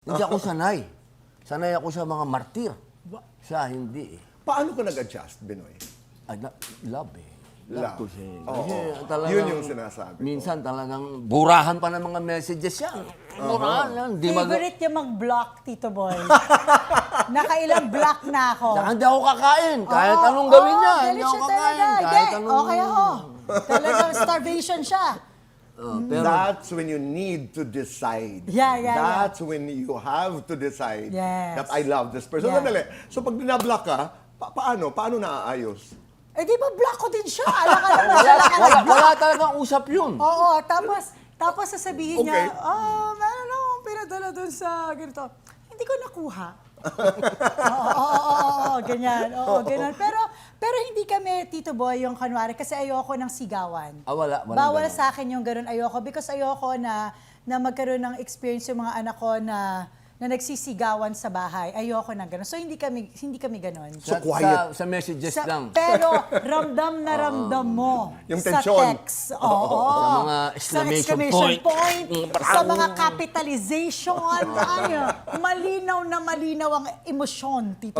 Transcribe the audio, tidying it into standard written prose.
Hindi ako sanay. Sanay ako sa mga martir. Siya, hindi eh. Paano ka nag-adjust, Binoy? Love eh. Love. Love ko siya. Oo. Kasi talagang, Yun yung sinasabi ko. minsan talagang burahan pa ng mga messages yan. Burahan yan. Di Favorite niya mag-block, Tito Boy. Nakailang block na ako. Saka hindi ako kakain. Kahit anong gawin niya. Hindi galit ako siya kakain. talaga. Kahit Hindi, anong... okay ako. Talagang starvation siya. Pero, That's when you need to decide. Yeah. That's when you have to decide Yes. that I love this person. Yeah. Sandali. So pag dinablock ka, paano? Paano naaayos? Eh di ba block ko din siya? Alam ka naman siya wala talagang usap yun. Oo, tapos sasabihin Okay. niya, meron akong pinadala dun sa ganito. Hindi ko nakuha. Ganyan. Pero hindi kami, Tito Boy, yung kanwari, kasi ayoko ng sigawan. Wala Bawal ganun. sa akin yung ganun, ayoko. Because ayoko na magkaroon ng experience yung mga anak ko na nagsisigawan sa bahay. Ayoko na ganun. So hindi kami ganun. So quiet. Sa messages lang. Pero ramdam na ramdam mo Yung sa tensyon. text. Oo. Sa mga exclamation point. Sa mga capitalization. Ay, malinaw na malinaw ang emosyon, Tito.